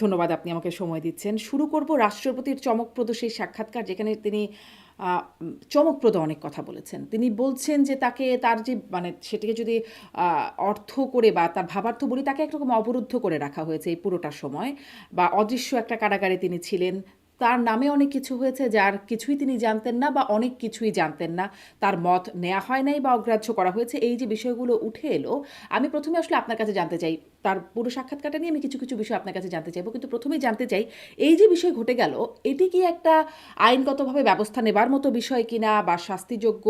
ধন্যবাদ আপনি আমাকে সময় দিচ্ছেন। শুরু করব রাষ্ট্রপতির চমকপ্রদ সেই সাক্ষাৎকার যেখানে তিনি চমকপ্রদ অনেক কথা বলেছেন। তিনি বলছেন যে তাকে তার যে মানে সেটাকে যদি অর্থ করে বা তার ভাবার্থ বলি তাকে একরকম অবরুদ্ধ করে রাখা হয়েছে এই পুরোটা সময় বা অদৃশ্য একটা কারাগারে তিনি ছিলেন। তার নামে অনেক কিছু হয়েছে যার কিছুই তিনি জানতেন না বা অনেক কিছুই জানতেন না। তার মত নেয়া হয় নাই বা অগ্রাহ্য করা হয়েছে। এই যে বিষয়গুলো উঠে এলো, আমি প্রথমে আসলে আপনার কাছে জানতে চাই তার পুরো সাক্ষাৎকারটা নিয়ে আমি কিছু কিছু বিষয় আপনার কাছে জানতে চাইবো, কিন্তু প্রথমেই জানতে চাই এই যে বিষয় ঘটে গেল এটি কি একটা আইনগতভাবে ব্যবস্থা নেবার মতো বিষয় কিনা বা শাস্তিযোগ্য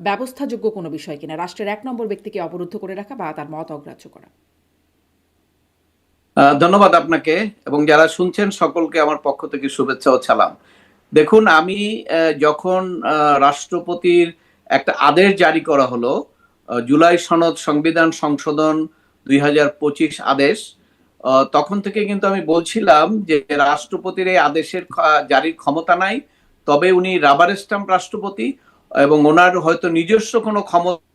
ব্যবস্থাযোগ্য কোনো বিষয় কিনা রাষ্ট্রের এক নম্বর ব্যক্তিকে অবরুদ্ধ করে রাখা বা তার মত অগ্রাহ্য করা? ধন্যবাদ আপনাকে এবং যারা শুনছেন সকলকে আমার পক্ষ থেকে শুভেচ্ছা ও সালাম। দেখুন, আমি যখন রাষ্ট্রপতির একটা আদেশ জারি করা হলো, জুলাই সনদ সংবিধান সংশোধন 2025 আদেশ, তখন থেকে কিন্তু আমি বলছিলাম যে রাষ্ট্রপতির এই আদেশের জারির ক্ষমতা নাই, তবে উনি রাবার স্ট্যাম্প রাষ্ট্রপতি এবং ওনার হয়তো নিজস্ব কোনো ক্ষমতা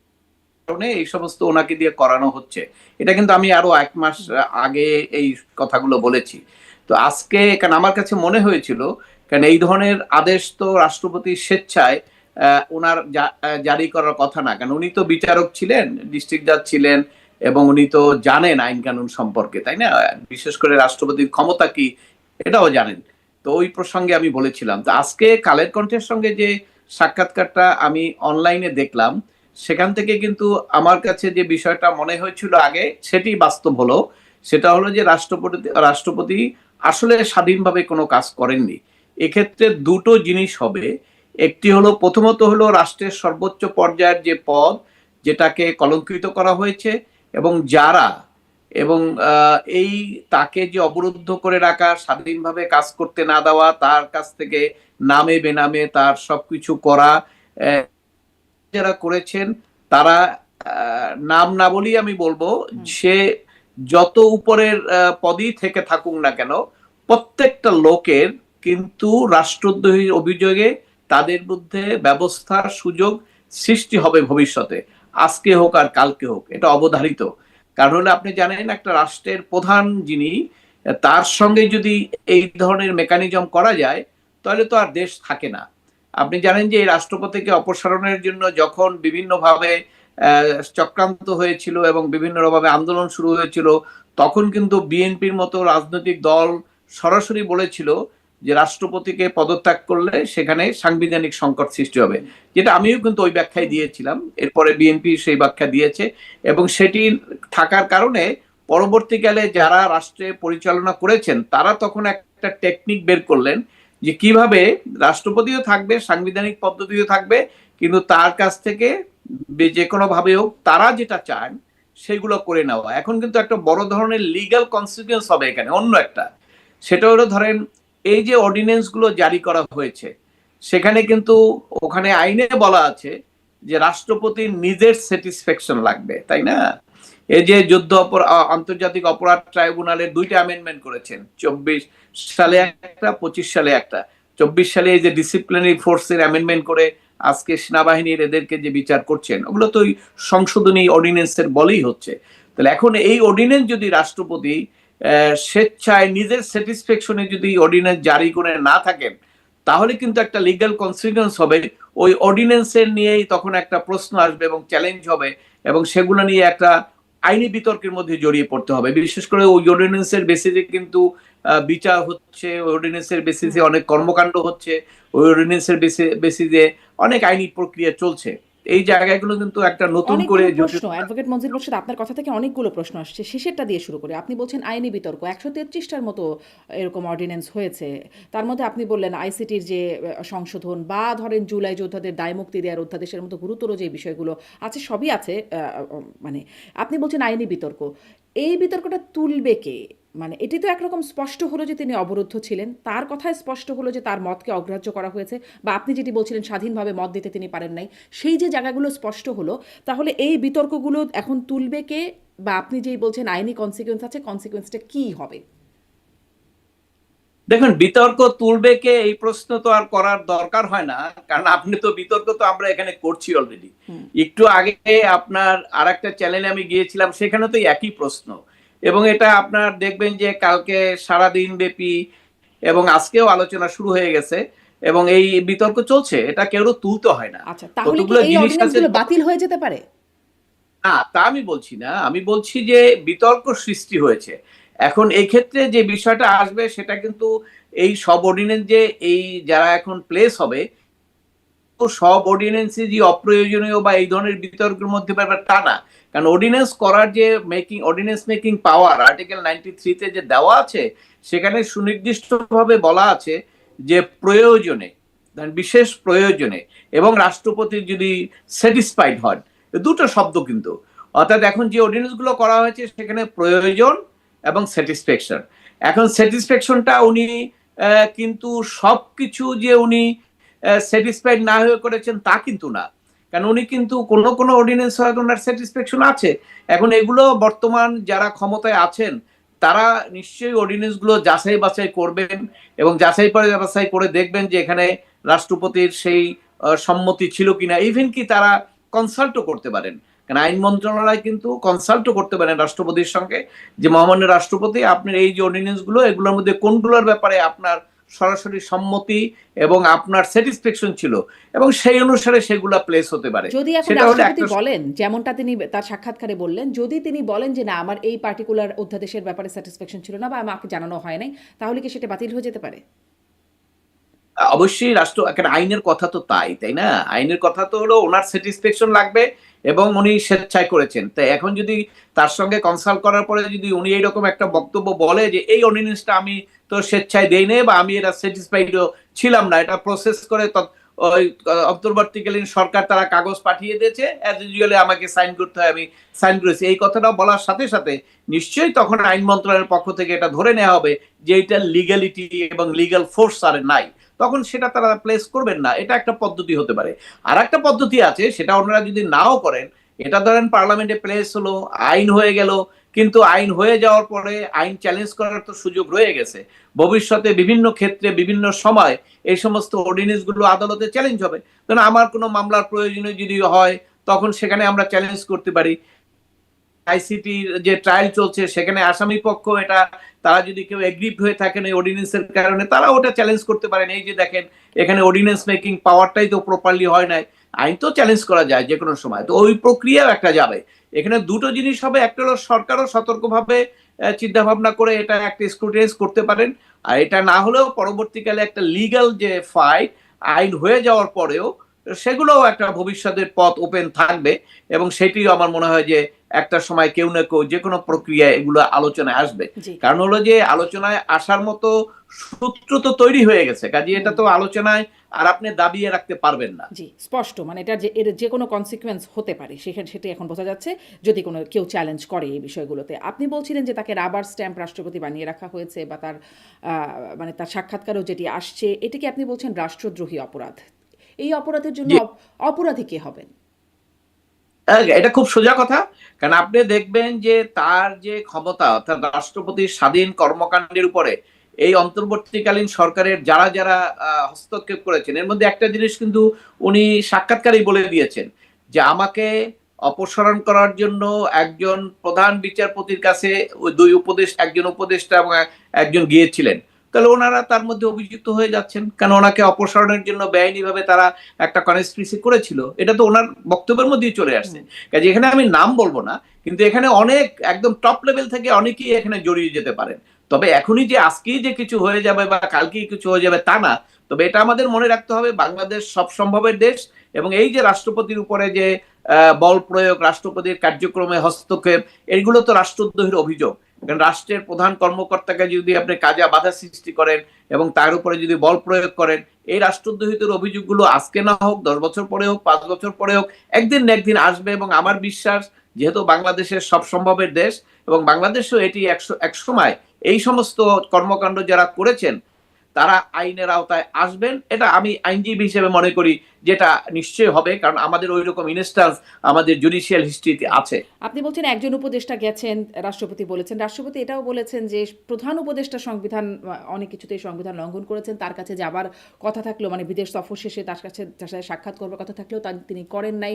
এই সমস্ত ওনাকে দিয়ে করানো হচ্ছে। এটা কিন্তু আমি আরো 1 মাস আগে এই কথাগুলো বলেছি। তো আজকে কারণ আমার কাছে মনে হয়েছিল, কারণ এই ধরনের আদেশ তো রাষ্ট্রপতি স্বেচ্ছায় ওনার জারি করার কথা না, কারণ উনি তো বিচারক ছিলেন, ডিস্ট্রিক্ট জাজ ছিলেন এবং উনি তো জানেন আইন কানুন সম্পর্কে, তাই না? বিশেষ করে রাষ্ট্রপতির ক্ষমতা কি এটাও জানেন। তো ওই প্রসঙ্গে আমি বলেছিলাম। তো আজকে কালের কণ্ঠের সঙ্গে যে সাক্ষাৎকারটা আমি অনলাইনে দেখলাম, সেখান থেকে কিন্তু আমার কাছে যে বিষয়টা মনে হয়েছিল আগে সেটি বাস্তব হলো। সেটা হলো যে রাষ্ট্রপতি আসলে স্বাধীনভাবে কোনো কাজ করেননি। এক্ষেত্রে দুটো জিনিস হবে। একটি হলো, প্রথমত হলো রাষ্ট্রের সর্বোচ্চ পর্যায়ের যে পদ, যেটাকে কলঙ্কিত করা হয়েছে এবং যারা এবং এই তাকে যে অবরুদ্ধ করে রাখা, স্বাধীনভাবে কাজ করতে না দেওয়া, তার কাছ থেকে নামে বেনামে তার সবকিছু করা, যারা করেছেন তারা, নাম না বলি আমি বলবো, সে যত উপরের পদই থেকে থাকুক না কেন, প্রত্যেকটা লোকের কিন্তু রাষ্ট্রদ্রোহীর অভিযোগে তাদের বিরুদ্ধে ব্যবস্থার সুযোগ সৃষ্টি হবে ভবিষ্যতে, আজকে হোক আর কালকে হোক, এটা অবধারিত। কারণ হলে আপনি জানেন, একটা রাষ্ট্রের প্রধান যিনি, তার সঙ্গে যদি এই ধরনের মেকানিজম করা যায় তাহলে তো আর দেশ থাকে না। আপনি জানেন যে এই রাষ্ট্রপতিকে অপসারণের জন্য যখন বিভিন্নভাবে চক্রান্ত হয়েছিল এবং বিভিন্নভাবে আন্দোলন শুরু হয়েছিল, তখন কিন্তু বিএনপির মতো রাজনৈতিক দল সরাসরি বলেছিল যে রাষ্ট্রপতিকে পদত্যাগ করলে সেখানে সাংবিধানিক সংকট সৃষ্টি হবে, যেটা আমিও কিন্তু ওই ব্যাখ্যায় দিয়েছিলাম। এরপরে বিএনপি সেই ব্যাখ্যা দিয়েছে এবং সেটি থাকার কারণে পরবর্তীকালে যারা রাষ্ট্রে পরিচালনা করেছেন তারা তখন একটা টেকনিক বের করলেন যে কিভাবে রাষ্ট্রপতিও থাকবে, সাংবিধানিক পদ্ধতিও থাকবে, কিন্তু তার কাছ থেকে যে কোনো ভাবে হোক তারা যেটা চান সেগুলো করে নেওয়া। এখন কিন্তু একটা বড় ধরনের লিগ্যাল কনসিকুয়েন্স হবে এখানে, অন্য একটা। সেটা হলো, ধরেন এই যে অর্ডিন্যান্স গুলো জারি করা হয়েছে, সেখানে কিন্তু ওখানে আইনে বলা আছে যে রাষ্ট্রপতির নিজের স্যাটিসফ্যাকশন লাগবে, তাই না? এই যে আন্তর্জাতিক অপরাধ ট্রাইব্যুনালের 2টা অ্যামেন্ডমেন্ট করেছেন, 24 সালে একটা, 25 সালে একটা। 24 সালে এই যে ডিসিপ্লিনারি ফোর্সের অ্যামেন্ডমেন্ট করে আজকে সেনাবাহিনীর এদেরকে যে বিচার করছেন, ওগুলো তো ওই সংশোধনী অর্ডিন্যান্সের বলেই হচ্ছে। তাহলে এখন এই অর্ডিন্যান্স যদি রাষ্ট্রপতি স্বেচ্ছায় নিজের স্যাটিসফ্যাকশনে যদি অর্ডিন্যান্স জারি করে না থাকেন, তাহলে কিন্তু একটা লিগ্যাল কনসিকুয়েন্স হবে। ওই অর্ডিন্যান্সের নিয়েই তখন একটা প্রশ্ন আসবে এবং চ্যালেঞ্জ হবে এবং সেগুলো নিয়ে একটা আইনি বিতর্কের মধ্যে জড়িয়ে পড়তে হবে। বিশেষ করে ওই অর্ডিন্যান্সের বেসিসে কিন্তু বিচার হচ্ছে, ওই অর্ডিন্যান্সের বেসিসে অনেক কর্মকাণ্ড হচ্ছে, ওই অর্ডিন্যান্সের বেসিসে অনেক আইনি প্রক্রিয়া চলছে। এই জায়গাগুলো কিন্তু একটা নতুন করে অনেকগুলো প্রশ্ন অ্যাডভোকেট মঞ্জিল মোর্শেদ, আপনার কথা থেকে অনেকগুলো প্রশ্ন আসছে। শেষেরটা দিয়ে শুরু করে আপনি বলছেন আইনি বিতর্ক 133টার মতো এরকম অর্ডিন্যান্স হয়েছে। তার মধ্যে আপনি বললেন আইসিটির যে সংশোধন বা ধরেন জুলাই যোদ্ধাদের দায়মুক্তি দেওয়ার অধ্যাদেশের মতো গুরুতর যে বিষয়গুলো আছে সবই আছে। মানে আপনি বলছেন আইনি বিতর্ক, এই বিতর্কটা তুলবে কে? মানে এটি তো একরকম স্পষ্ট হলো যে তিনি অবরুদ্ধ ছিলেন, তার কথায় স্পষ্ট হলো যে তার মতকে অগ্রাহ্য করা হয়েছে, বা আপনি যেটি বলছিলেন স্বাধীনভাবে মত দিতে তিনি পারেন নাই, সেই যে জায়গাগুলো স্পষ্ট হলো, তাহলে এই বিতর্কগুলো এখন তুলবে কে? বা আপনি যেই বলছেন আইনি কনসিকুয়েন্স আছে, কনসিকুয়েন্সটা কি হবে? দেখুন, বিতর্ক তুলবে কে এই প্রশ্ন তো আর করার দরকার হয় না, কারণ আপনি তো বিতর্ক তো আমরা এখানে করছি অলরেডি। একটু আগে আপনার আরেকটা চ্যানেলে আমি গিয়েছিলাম, সেখানে তো একই প্রশ্ন। এবং এটা আপনার দেখবেন যে কালকে সারাদিন ব্যাপী এবং আজকেও আলোচনা শুরু হয়ে গেছে এবং এই বিতর্ক চলছে, এটা কেউ তুলতে হয় না। আচ্ছা, তাহলে কি কতগুলো এই জিনিস আছে। অর্ডিন্যান্সগুলো বাতিল হয়ে যেতে পারে? না, তা আমি বলছি না, আমি বলছি যে বিতর্ক সৃষ্টি হয়েছে। এখন এই ক্ষেত্রে যে বিষয়টা আসবে সেটা কিন্তু এই সব অর্ডিন্যান্স যে এই যারা এখন প্লেস হবে, তো সব অর্ডিন্যান্সই যে অপ্রয়োজনীয় বা এই ধরনের বিতর্কের মধ্যে ব্যাপার তা না। কারণ অর্ডিন্যান্স করার যে অর্ডিন্যান্স মেকিং পাওয়ার আর্টিকেল 93 তে যে দেওয়া আছে, সেখানে সুনির্দিষ্টভাবে বলা আছে যে প্রয়োজনে, বিশেষ প্রয়োজনে এবং রাষ্ট্রপতি যদি স্যাটিসফাইড হন, দুটো শব্দ কিন্তু। অর্থাৎ এখন যে অর্ডিন্যান্স গুলো করা হয়েছে সেখানে প্রয়োজন এবং স্যাটিসফ্যাকশন। এখন স্যাটিসফ্যাকশনটা উনি কিন্তু সবকিছু যে উনি স্যাটিসফাইড না হয়ে করেছেন তা কিন্তু না। কারণ উনি কিন্তু কোনো কোনো অর্ডিন্যান্স হয়তো ওনার স্যাটিসফ্যাকশন আছে। এখন এগুলো বর্তমান যারা ক্ষমতায় আছেন তারা নিশ্চয়ই অর্ডিন্যান্স গুলো যাচাই বাছাই করবেন এবং যাচাই বাছাই করে দেখবেন যে এখানে রাষ্ট্রপতির সেই সম্মতি ছিল কিনা। ইভেন কি তারা কনসাল্টও করতে পারেন, কারণ আইন মন্ত্রণালয় কিন্তু কনসাল্টও করতে পারেন রাষ্ট্রপতির সঙ্গে যে মহামান্য রাষ্ট্রপতি, আপনার এই যে অর্ডিন্যান্স গুলো এগুলোর মধ্যে কোনগুলোর ব্যাপারে আপনার সরাসরি সম্মতি এবং আপনার স্যাটিসফ্যাকশন ছিল এবং সেই অনুসারে সেগুলা প্লেস হতে পারে। যদি এখন সেটা হলো রাষ্ট্রপতি একটা। বলেন, যেমনটা তিনি তার সাক্ষাৎকারে বললেন, যদি তিনি বলেন যে না আমার এই পার্টিকুলার অধ্যাদেশের ব্যাপারে স্যাটিসফ্যাকশন ছিল না বা আমাকে জানানো হয় নাই, তাহলে কি সেটা বাতিল হয়ে যেতে পারে? অবশ্যই রাষ্ট্র একটা আইনের কথা তো তাই না? আইনের কথা তো হলো ওনার স্যাটিসফ্যাকশন লাগবে এবং উনি স্বেচ্ছায় করেছেন। তাই এখন যদি তার সঙ্গে কনসাল্ট করার পরে যদি উনি এইরকম একটা বক্তব্য বলে যে এই অর্ডিন্যান্সটা আমি তো স্বেচ্ছায় দেই নাই বা আমি এটা স্যাটিসফাইডও ছিলাম না, এটা প্রসেস করে ওই অন্তর্বর্তীকালীন সরকার তারা কাগজ পাঠিয়ে দিয়েছে, অ্যাজ ইউজুয়ালি আমাকে সাইন করতে হয়, আমি সাইন করেছি, এই কথাটা বলার সাথে সাথে নিশ্চয়ই তখন আইন মন্ত্রণালয়ের পক্ষ থেকে এটা ধরে নেওয়া হবে যে এটা লিগ্যালিটি এবং লিগ্যাল ফোর্স আর নাই, তখন সেটা তারা প্লেস করবেন না। এটা একটা পদ্ধতি হতে পারে। আর একটা পদ্ধতি আছে, সেটা ওনারা যদি নাও করেন, এটা ধরেন পার্লামেন্টে প্লেস হলো, আইন হয়ে গেল, কিন্তু আইন হয়ে যাওয়ার পরে আইন চ্যালেঞ্জ করার তো সুযোগ রয়ে গেছে। ভবিষ্যতে বিভিন্ন ক্ষেত্রে বিভিন্ন সময় এই সমস্ত অর্ডিন্যান্স গুলো আদালতে চ্যালেঞ্জ হবে। কারণ আমার কোনো মামলার প্রয়োজনীয় যদি হয় তখন সেখানে আমরা চ্যালেঞ্জ করতে পারি। আইসিটির যে ট্রায়াল চলছে সেখানে আসামি পক্ষ এটা তারা যদি কেউ এগ্রিভ হয়ে থাকেন এই অর্ডিন্যান্সের কারণে, তারা ওটা চ্যালেঞ্জ করতে পারেন। এই যে দেখেন এখানে অর্ডিন্যান্স মেকিং পাওয়ারটাই তো প্রপারলি হয় নাই, আইন তো চ্যালেঞ্জ করা যায় যে কোনো সময়, তো ওই প্রক্রিয়াও একটা যাবে। এখানে দুটো জিনিস হবে, একটা হলো সরকারও সতর্কভাবে চিন্তা ভাবনা করে এটা একটা স্ক্রুটিনাইজ করতে পারেন, আর এটা না হলেও পরবর্তীকালে একটা লিগ্যাল যে ফাইট আইন হয়ে যাওয়ার পরেও সেগুলোও একটা ভবিষ্যতের পথ ওপেন থাকবে এবং সেটিও আমার মনে হয় যে একটা সময় কেউ না কেউ যে কোনো প্রক্রিয়ায় এগুলো আলোচনায় আসবে। জি। কারণ হলো যে আলোচনায় আসার মতো সূত্র তো তৈরি হয়ে গেছে, কাজে এটা তো আলোচনায় আর আপনি দাবিয়ে রাখতে পারবেন না। জি, স্পষ্ট। মানে এটা যে এর যে কোনো কনসিকুয়েন্স হতে পারে সেটি এখন বোঝা যাচ্ছে যদি কোনো কেউ চ্যালেঞ্জ করে এই বিষয়গুলোতে। আপনি বলছিলেন যে তাকে রাবার স্ট্যাম্প রাষ্ট্রপতি বানিয়ে রাখা হয়েছে বা তার মানে তার সাক্ষাৎকারেও যেটি আসছে, এটাকে আপনি বলছেন রাষ্ট্রদ্রোহী অপরাধ। এই অপরাধের জন্য জি, অপরাধী কে হবেন? এটা খুব সোজা কথা। কারণ আপনি দেখবেন যে তার যে ক্ষমতা, অর্থাৎ রাষ্ট্রপতির স্বাধীন কর্মকাণ্ডের উপরে এই অন্তর্বর্তীকালীন সরকারের যারা যারা হস্তক্ষেপ করেছেন, এর মধ্যে একটা জিনিস কিন্তু উনি সাক্ষাৎকারেই বলে দিয়েছেন যে আমাকে অপসারণ করার জন্য একজন প্রধান বিচারপতির কাছে ওই একজন উপদেষ্টা এবং একজন গিয়েছিলেন। তাহলে ওনারা তার মধ্যে অভিযুক্ত হয়ে যাচ্ছেন, কারণ ওনাকে অপসারণের জন্য বেআইনিভাবে তারা একটা কনস্পিরেসি করেছিল। এটা তো ওনার বক্তব্যের মধ্যেই চলে আসছে। কাজে এখানে আমি নাম বলবো না, কিন্তু এখানে অনেক একদম টপ লেভেল থেকে অনেকেই এখানে জড়িয়ে যেতে পারেন। তবে এখনই যে আজকেই যে কিছু হয়ে যাবে বা কালকেই কিছু হয়ে যাবে তা না। তবে এটা আমাদের মনে রাখতে হবে, বাংলাদেশ সব সম্ভবের দেশ এবং এই যে রাষ্ট্রপতির উপরে যে বল প্রয়োগ, রাষ্ট্রপতির কার্যক্রমে হস্তক্ষেপ, এগুলো তো রাষ্ট্রদ্রোহীর অভিযোগ। কারণ রাষ্ট্রের প্রধান কর্মকর্তাকে যদি আপনি কাজে বাধা সৃষ্টি করেন এবং তার উপরে যদি বল প্রয়োগ করেন, এই রাষ্ট্রদ্রোহিতার অভিযোগগুলো আজকে না হোক, 10 বছর পরে হোক, 5 বছর পরে হোক, একদিন না একদিন আসবে। এবং আমার বিশ্বাস, যেহেতু বাংলাদেশের সব সম্ভবের দেশ এবং বাংলাদেশও এটি এক সময় এই সমস্ত কর্মকাণ্ড যারা করেছেন তারা আইনের আওতায় আসবেন, এটা আমি আইনজীবী হিসেবে মনে করি যেটা নিশ্চয়ই হবে, কারণ আমাদের ওই রকম ইনস্ট্যান্স আমাদের জুডিশিয়াল হিস্ট্রিতে আছে। আপনি বলছেন একজন উপদেষ্টা গেছেন, রাষ্ট্রপতি বলেছেন, রাষ্ট্রপতি এটাও বলেছেন যে প্রধান উপদেষ্টা সংবিধান অনেক কিছুতেই সংবিধান লঙ্ঘন করেছেন, তার কাছে যাবার কথা থাকলেও মানে বিদেশ সফর শেষে তার সাথে সাক্ষাৎ করবার কথা থাকলেও তিনি করেন নাই।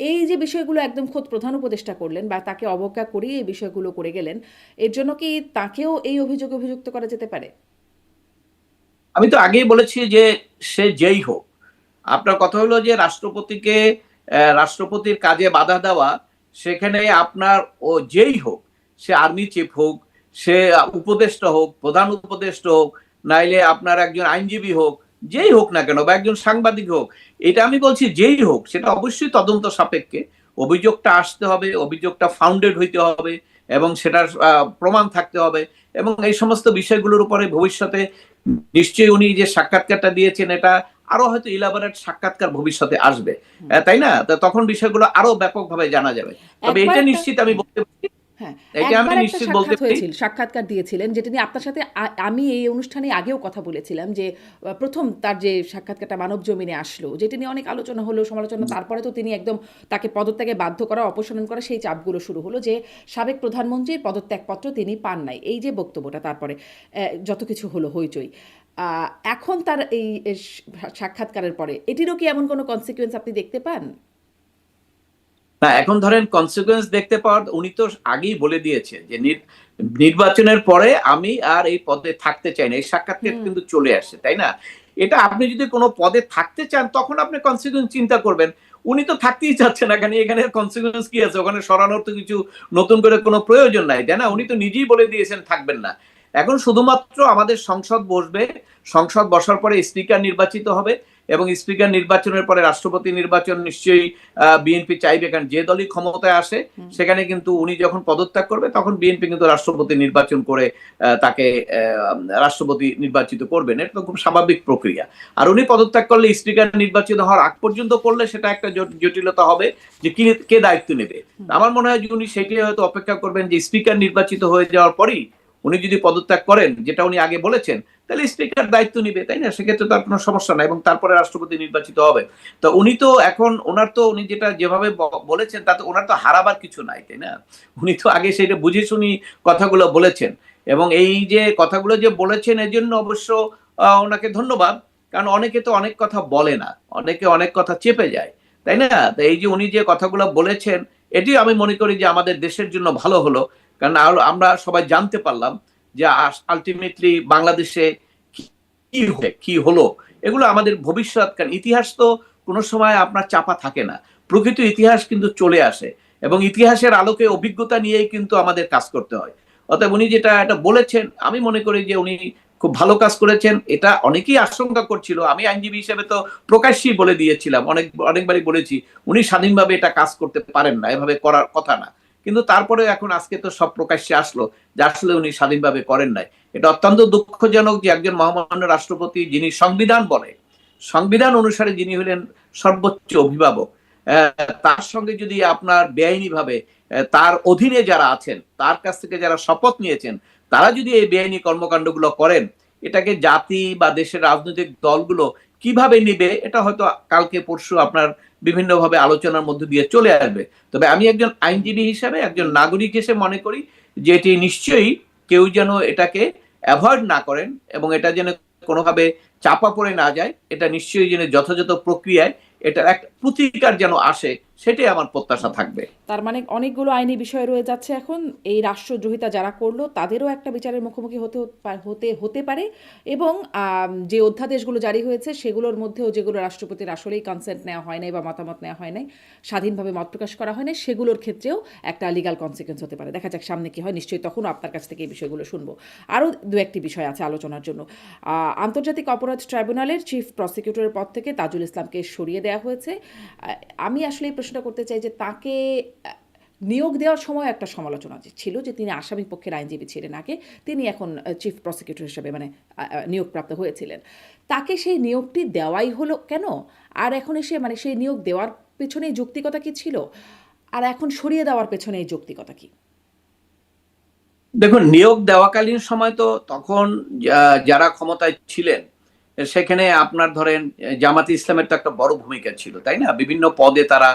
এই যে বিষয়গুলো একদম খোদ প্রধান উপদেষ্টা করলেন বা তাকে অবজ্ঞা করিয়ে এই বিষয়গুলো করে গেলেন, এর জন্য কি তাকেও এই অভিযোগে অভিযুক্ত করা যেতে পারে? আমি তো আগেই বলেছি যে সে যেই হোক, আপনার কথা হলো যে রাষ্ট্রপতিকে রাষ্ট্রপতির কাজে বাধা দেওয়া, সেখানে আপনার ও যেই হোক, সে আর্মি চিফ হোক, সে উপদেষ্টা হোক, প্রধান উপদেষ্টা হোক, নাইলে আপনার একজন আইনজীবী হোক, যেই হোক না কেন, বা একজন সাংবাদিক হোক, এটা আমি বলছি যেই হোক, সেটা অবশ্যই তদন্ত সাপেক্ষে অভিযোগটা আসতে হবে, অভিযোগটা ফাউন্ডেড হইতে হবে, এবং সেটার প্রমাণ থাকতে হবে। এবং এই সমস্ত বিষয়গুলোর উপরে ভবিষ্যতে নিশ্চয়ই উনি যে সাক্ষাৎকারটা দিয়েছেন, এটা আরো হয়তো ইলাবোরেট সাক্ষাৎকার ভবিষ্যতে আসবে, তাই না? তখন বিষয়গুলো আরো ব্যাপকভাবে জানা যাবে। তবে একবার এটা একটা নিশ্চিত আমি বলতে পারি, হ্যাঁ, এটা আমি একবার একটা নিশ্চিত বলতে সাক্ষাৎ পারি। হয়েছিল, সাক্ষাৎকার দিয়েছিলেন যেটা নিয়ে আপনার সাথে আমি এই অনুষ্ঠানে আগেও কথা বলেছিলাম যে প্রথম তার যে সাক্ষাৎকারটা মানব জমিনে আসলো, যেটা নিয়ে অনেক আলোচনা হলো, সমালোচনা, তারপরে তো তিনি একদম তাকে পদত্যাগে বাধ্য করা, অপসারণ করা, সেই চাপগুলো শুরু হলো যে সাবেক প্রধানমন্ত্রীর পদত্যাগপত্র তিনি পান নাই, এই যে বক্তব্যটা, তারপরে যত কিছু হলো হইচই। এখন তার এই সাক্ষাৎকারের পরে এটিরও কি এমন কোনো কনসিকুয়েন্স আপনি দেখতে পান? না, এখন ধরেন কনসিকুয়েন্স দেখতে পাওয়ার, উনি তো আগেই বলে দিয়েছে যে নির্বাচনের পরে আমি আর এই পদে থাকতে চাই না, এই সাক্ষাৎকার কিন্তু চলে আসে, তাই না? এটা আপনি যদি কোনো পদে থাকতে চান তখন আপনি কনসিকুয়েন্স চিন্তা করবেন। উনি তো থাকতেই চাচ্ছেন না, এখানে কনসিকুয়েন্স কি আছে? ওখানে সরানোর তো কিছু নতুন করে কোনো প্রয়োজন নাই, তাই না? উনি তো নিজেই বলে দিয়েছেন থাকবেন না। এখন শুধুমাত্র আমাদের সংসদ বসবে, সংসদ বসার পরে স্পিকার নির্বাচিত হবে, এবং স্পিকার নির্বাচনের পরে রাষ্ট্রপতি নির্বাচন নিশ্চয়ই বিএনপি চাইবে, কারণ যে দলই ক্ষমতায় আসে সেখানে কিন্তু উনি যখন পদত্যাগ করবে তখন বিএনপি কিন্তু রাষ্ট্রপতি নির্বাচন করে তাকে রাষ্ট্রপতি নির্বাচিত করবেন, এটা তো খুব স্বাভাবিক প্রক্রিয়া। আর উনি পদত্যাগ করলে স্পিকার নির্বাচিত হওয়ার আগ পর্যন্ত করলে সেটা একটা জটিলতা হবে যে কে দায়িত্ব নেবে। আমার মনে হয় যে উনি সেটাই হয়তো অপেক্ষা করবেন যে স্পিকার নির্বাচিত হয়ে যাওয়ার পরই উনি যদি পদত্যাগ করেন, যেটা উনি আগে বলেছেন, তাহলে স্পিকার দায়িত্ব নিবে, তাই না? সেক্ষেত্রে তার কোনো সমস্যা নাই, এবং তারপরে রাষ্ট্রপতি নির্বাচিত হবে। তো উনি তো এখন উনি যেটা যেভাবে বলেছেন, তাতে ওনার তো হারাবার কিছু নাই, তাই না? উনি তো আগে সেটা বুঝে শুনি কথাগুলো বলেছেন, এবং এই যে কথাগুলো যে বলেছেন এর জন্য অবশ্য ওনাকে ধন্যবাদ। কারণ অনেকে তো অনেক কথা বলে না, অনেকে অনেক কথা চেপে যায়, তাই না? তো এই যে উনি যে কথাগুলো বলেছেন, এটি আমি মনে করি যে আমাদের দেশের জন্য ভালো হলো। কারণ আমরা সবাই জানতে পারলাম যে আলটিমেটলি বাংলাদেশে কি হলো, এগুলো আমাদের ভবিষ্যৎ। কারণ ইতিহাস তো কোনো সময় আপনার চাপা থাকে না, প্রকৃত ইতিহাস কিন্তু চলে আসে, এবং ইতিহাসের আলোকে অভিজ্ঞতা নিয়েই কিন্তু আমাদের কাজ করতে হয়। অতএব উনি যেটা এটা বলেছেন, আমি মনে করি যে উনি খুব ভালো কাজ করেছেন। এটা অনেকেই আশঙ্কা করছিল, আমি আইনজীবী হিসেবে তো প্রকাশ্যেই বলে দিয়েছিলাম, অনেকবারই বলেছি উনি স্বাধীনভাবে এটা কাজ করতে পারেন না, এভাবে করার কথা না। কিন্তু তারপরে এখন আজকে তো সব প্রকাশ্যে আসলো যে আসলে উনি স্বাধীনভাবে করেন নাই। এটা অত্যন্ত দুঃখজনক যে একজন মহামান্য রাষ্ট্রপতি, যিনি সংবিধান বলে, সংবিধান অনুসারে যিনি হলেন সর্বোচ্চ অভিভাবক, তার সঙ্গে যদি আপনার বেআইনি ভাবে তার অধীনে যারা আছেন, তার কাছ থেকে যারা শপথ নিয়েছেন, তারা যদি এই বেআইনি কর্মকাণ্ডগুলো করেন, এটাকে জাতি বা দেশের রাজনৈতিক দলগুলো কিভাবে নিবে, এটা হয়তো কালকে পরশু আপনার বিভিন্নভাবে আলোচনার মধ্যে দিয়ে চলে আসবে। তবে আমি একজন আইনজীবী হিসেবে, একজন নাগরিক হিসেবে মনে করি যে এটি নিশ্চয়ই কেউ যেন এটাকে অ্যাভয়েড না করেন, এবং এটা যেন কোনোভাবে চাপা পড়ে না যায়, এটা নিশ্চয়ই যেন যথাযথ প্রক্রিয়ায় এটার একটা প্রতিকার যেন আসে, সেটাই আমার প্রত্যাশা থাকবে। তার মানে অনেকগুলো আইনি বিষয় রয়ে যাচ্ছে এখন, এই রাষ্ট্রদ্রোহিতা যারা করলো তাদেরও একটা বিচারের মুখোমুখি হতে পারে, এবং যে অধ্যাদেশগুলো জারি হয়েছে সেগুলোর মধ্যেও যেগুলো রাষ্ট্রপতির আসলেই কনসেন্ট নেওয়া হয় নাই বা মতামত নেওয়া হয় নাই, স্বাধীনভাবে মত প্রকাশ করা হয় নাই, সেগুলোর ক্ষেত্রেও একটা লিগাল কনসিকুয়েন্স হতে পারে। দেখা যাক সামনে কি হয়, নিশ্চয়ই তখনও আপনার কাছ থেকে এই বিষয়গুলো শুনবো। আরও দু একটি বিষয় আছে আলোচনার জন্য। আন্তর্জাতিক অপরাধ ট্রাইব্যুনালের চিফ প্রসিকিউটরের পদ থেকে তাজুল ইসলামকে সরিয়ে দেওয়া হয়েছে। আমি আসলে এই প্রশ্নটা করতে চাই যে তাকে নিয়োগ দেওয়ার সময় একটা সমালোচনা ছিল যে তিনি আসামি পক্ষের আইনজীবী ছিলেন আগে, তিনি এখন চিফ প্রসিকিউটর হিসেবে মানে নিয়োগপ্রাপ্ত হয়েছিলেন, তাকে সেই নিয়োগটি দেওয়াই হলো কেন? আর এখন এসে মানে সেই নিয়োগ দেওয়ার পেছনে যৌক্তিকতা কি ছিল, আর এখন সরিয়ে দেওয়ার পেছনে এই যৌক্তিকতা কি? দেখুন, নিয়োগ দেওয়াকালীন সময় তো তখন যারা ক্ষমতায় ছিলেন সেখানে আপনার ধরেন জামাতে ইসলামের তো একটা বড় ভূমিকা ছিল, তাই না? বিভিন্ন পদে তারা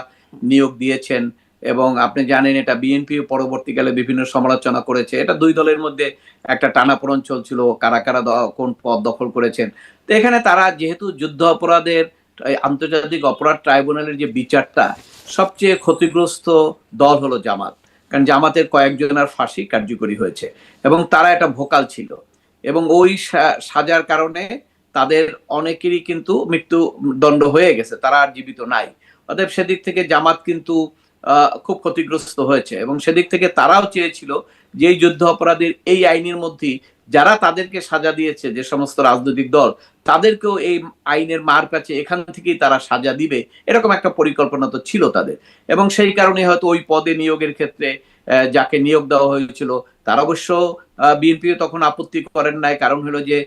নিয়োগ দিয়েছেন এবং আপনি জানেন এটা বিএনপি পরবর্তীকালে বিভিন্ন সমালোচনা করেছে। এটা দুই দলের মধ্যে একটা টানাপোড়েন চলছিল, কারা কারা কোন পদ দখল করেছেন। তো এখানে তারা যেহেতু যুদ্ধ অপরাধের আন্তর্জাতিক অপরাধ ট্রাইব্যুনালের যে বিচারটা, সবচেয়ে ক্ষতিগ্রস্ত দল হলো জামাত, কারণ জামাতের কয়েকজনের ফাঁসি কার্যকরী হয়েছে এবং তারা একটা ভোকাল ছিল এবং ওই সাজার কারণে তাদের অনেকেরই কিন্তু মৃত্যুদণ্ড হয়ে গেছে, তারা আর জীবিত নাই। অতএব সেদিক থেকে জামাত কিন্তু খুব ক্ষতিগ্রস্ত হয়েছে এবং সেদিক থেকে তারাও চেয়েছিল যে এই যুদ্ধ অপরাধীর এই আইনের মধ্যে যারা তাদেরকে সাজা দিয়েছে, যে সমস্ত রাজনৈতিক দল, তাদেরকেও এই আইনের মার কাছে এখান থেকেই তারা সাজা দিবে, এরকম একটা পরিকল্পনা তো ছিল তাদের। এবং সেই কারণে হয়তো ওই পদে নিয়োগের ক্ষেত্রে যাকে নিয়োগ দেওয়া হয়েছিল তার অবশ্য বিএনপি তখন আপত্তি করেন নাই, কারণ হলো যে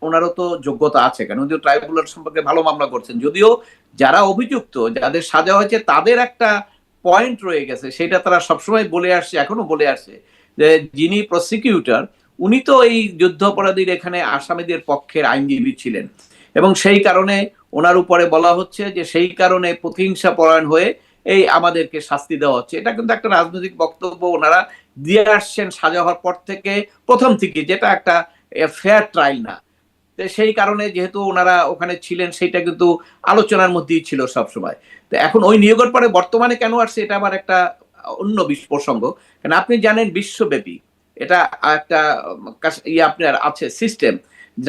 ওনারও তো যোগ্যতা আছে, কারণ উনি ট্রাইব্যুনাল সম্পর্কে ভালো মামলা করছেন। যদিও যারা অভিযুক্ত, যাদের সাজা হয়েছে, তাদের একটা পয়েন্ট রয়ে গেছে, সেটা তারা সবসময় বলে আসছে, এখনো বলে আসছে, যে যিনি প্রসিকিউটর উনি তো এই যুদ্ধাপরাধীর এখানে আসামিদের পক্ষের আইনজীবী ছিলেন এবং সেই কারণে ওনার উপরে বলা হচ্ছে যে সেই কারণে প্রতিহিংসা পরায়ণ হয়ে এই আমাদেরকে শাস্তি দেওয়া হচ্ছে। এটা কিন্তু একটা রাজনৈতিক বক্তব্য ওনারা দিয়ে আসছেন সাজা হওয়ার পর থেকে, প্রথম থেকে, যেটা একটা ফেয়ার ট্রায়াল না। সেই কারণে যেহেতু ওনারা ওখানে ছিলেন, সেটা কিন্তু আলোচনার মধ্যেই ছিল সবসময়। তো এখন ওই নিয়োগের পরে বর্তমানে কেন আসছে, এটা আবার একটা অন্য প্রসঙ্গ। কারণ আপনি জানেন বিশ্বব্যাপী এটা একটা আপনার আছে সিস্টেম,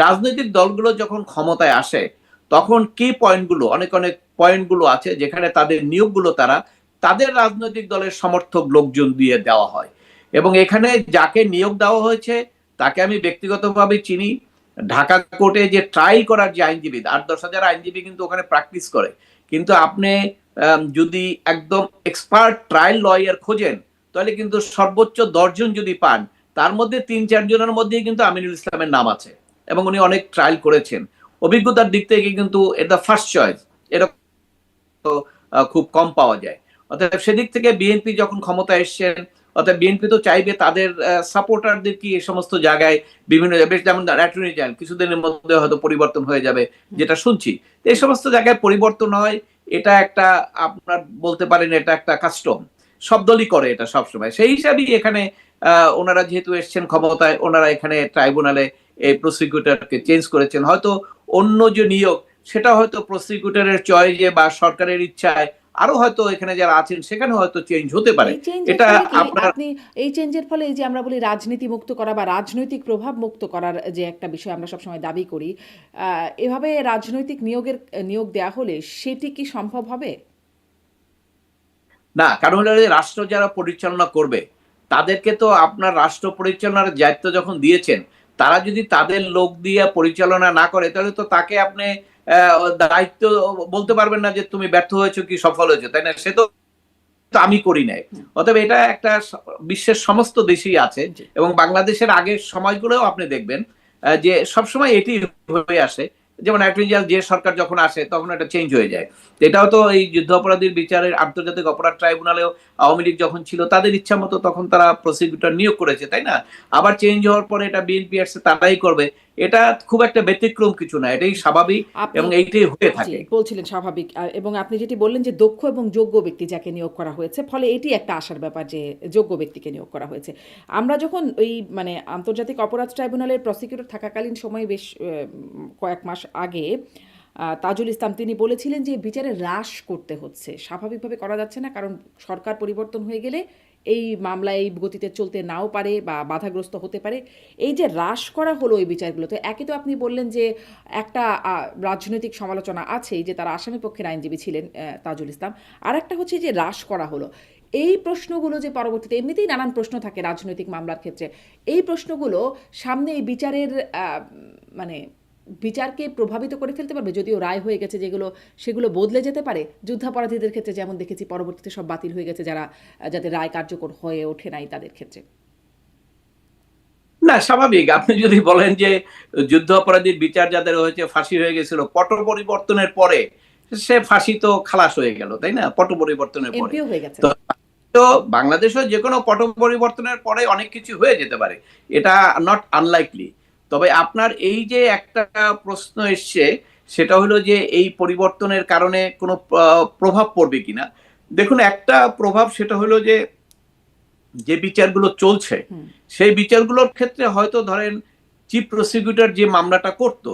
রাজনৈতিক দলগুলো যখন ক্ষমতায় আসে তখন কি পয়েন্টগুলো, অনেক অনেক পয়েন্টগুলো আছে যেখানে তাদের নিয়োগগুলো তারা তাদের রাজনৈতিক দলের সমর্থক লোকজন দিয়ে দেওয়া হয়। এবং এখানে যাকে নিয়োগ দেওয়া হয়েছে তাকে আমি ব্যক্তিগতভাবে চিনি। ঢাকা কোর্টে যে ট্রায়াল করার যে আইনজীবী, ৮-১০ হাজার আইনজীবী কিন্তু ওখানে প্র্যাকটিস করে, কিন্তু আপনি যদি একদম এক্সপার্ট ট্রায়াল লয়ার খোঁজেন তাহলে কিন্তু সর্বোচ্চ ১০ জন যদি পান, তার মধ্যে ৩-৪ জনের মধ্যেই কিন্তু আমিনুল ইসলামের নাম আছে এবং উনি অনেক ট্রায়াল করেছেন। অভিজ্ঞতার দিক থেকে কিন্তু এটা ফার্স্ট চয়েস, এটা খুব কম পাওয়া যায়। অর্থাৎ সেদিক থেকে বিএনপি যখন ক্ষমতায় এসছেন, অর্থাৎ বিএনপি তো চাইবে তাদের সাপোর্টারদের কি এই সমস্ত জায়গায় বিভিন্ন, বেশ যেমন অ্যাটর্নি জেনারেল কিছুদিনের মধ্যে হয়তো পরিবর্তন হয়ে যাবে, যেটা শুনছি। এই সমস্ত জায়গায় পরিবর্তন হয়, এটা একটা আপনার বলতে পারেন এটা একটা কাস্টম, সব দলই করে এটা সবসময়। সেই হিসাবেই এখানে ওনারা যেহেতু এসছেন ক্ষমতায়, ওনারা এখানে ট্রাইব্যুনালে এই প্রসিকিউটরকে চেঞ্জ করেছেন। হয়তো অন্য যে নিয়োগ, সেটা হয়তো প্রসিকিউটরের চয়েসে বা সরকারের ইচ্ছায় আরো হয়তো এখানে যারা আছেন সেখানে হয়তো চেঞ্জ হতে পারে। এই চেঞ্জের এটা ফলে কি আপনার আপনি, এই চেঞ্জের ফলে এই যে আমরা বলি রাজনীতি মুক্ত করা বা রাজনৈতিক প্রভাব মুক্ত করার যে একটা বিষয় আমরা সবসময় দাবি করি, এভাবে রাজনৈতিক নিয়োগ দেয়া হলে সেটি কি সম্ভব হবে? না, কারণ হলো যে রাষ্ট্র যারা পরিচালনা করবে তাদেরকে তো আপনার রাষ্ট্র পরিচালনার দায়িত্ব যখন দিয়েছেন, তারা যদি তাদের লোক দিয়ে পরিচালনা না করে তাহলে তো তাকে আপনি দায়িত্ব বলতে পারবেন না যে তুমি ব্যর্থ হয়েছো কি সফল হয়েছো, তাই না? সে তো আমি করি নাই। অতএব এটা একটা বিশ্বের সমস্ত দেশেই আছে জি। এবং বাংলাদেশের আগের সময়গুলোও আপনি দেখবেন যে সবসময় এটি হয়ে আসে। যেমন অ্যাটর্নি জেনারেল যে সরকার যখন আসে তখন এটা চেঞ্জ হয়ে যায়। এটাও তো এই যুদ্ধাপরাধীর বিচারের আন্তর্জাতিক অপরাধ ট্রাইব্যুনালেও আওয়ামী লীগ যখন ছিল তাদের ইচ্ছা মতো তখন তারা প্রসিকিউটর নিয়োগ করেছে, তাই না? আবার চেঞ্জ হওয়ার পরে এটা বিএনপি আসছে, তারাই করবে। এটা খুব একটা ব্যতিক্রম কিছু না, এটাই স্বাভাবিক আপনি এবং এইটাই হয়ে জি, থাকে। বলছিলেন স্বাভাবিক। এবং আপনি যেটি বললেন যে দক্ষ এবং যোগ্য ব্যক্তি যাকে নিয়োগ করা হয়েছে, ফলে এটি একটা আশার ব্যাপার যে যোগ্য ব্যক্তিকে নিয়োগ করা হয়েছে। আমরা যখন ওই মানে আন্তর্জাতিক অপরাধ ট্রাইব্যুনালের প্রসিকিউটর থাকাকালীন সময়ে বেশ কয়েক মাস আগে তাজুল ইসলাম তিনি বলেছিলেন যে বিচারে হ্রাস করতে হচ্ছে। স্বাভাবিকভাবে করা যাচ্ছে না, কারণ সরকার পরিবর্তন হয়ে গেলে এই মামলা এই গতিতে চলতে নাও পারে বা বাধাগ্রস্ত হতে পারে। এই যে হ্রাস করা হলো এই বিচারগুলোতে, একে তো আপনি বললেন যে একটা রাজনৈতিক সমালোচনা আছেই যে তারা আসামি পক্ষের আইনজীবী ছিলেন তাজুল ইসলাম, আর একটা হচ্ছে যে হ্রাস করা হলো। এই প্রশ্নগুলো যে পরবর্তীতে এমনিতেই নানান প্রশ্ন থাকে রাজনৈতিক মামলার ক্ষেত্রে, এই প্রশ্নগুলো সামনে এই বিচারের মানে বিচারকে প্রভাবিত করে ফেলতে পারবে। যদিও রায় হয়ে গেছে যেগুলো, সেগুলো বদলে যেতে পারে। যুদ্ধাপরাধীদের ক্ষেত্রে যেমন দেখেছি পরবর্তীতে সব বাতিল হয়ে গেছে, যারা যাদের রায় কার্যকর হয়ে ওঠে নাই তাদের ক্ষেত্রে। না, স্বাভাবিক। আপনি যদি বলেন যে যুদ্ধ অপরাধীর বিচার যাদের হয়েছে ফাঁসি হয়ে গেছিল, পট পরিবর্তনের পরে সে ফাঁসি তো খালাস হয়ে গেল, তাই না? পট পরিবর্তনের পরে এমপিও হয়ে গেছে। তো তো বাংলাদেশেও যে কোনো পট পরিবর্তনের পরে অনেক কিছু হয়ে যেতে পারে, এটা নট আনলাইকলি। তবে আপনার এই যে একটা প্রশ্ন এসছে, সেটা হলো যে এই পরিবর্তনের কারণে কোনো প্রভাব পড়বে কিনা। দেখুন, একটা প্রভাব সেটা হলো যে যে বিচারগুলো চলছে সেই বিচারগুলোর ক্ষেত্রে হয়তো ধরেন চিফ প্রসিকিউটর যে মামলাটা করত,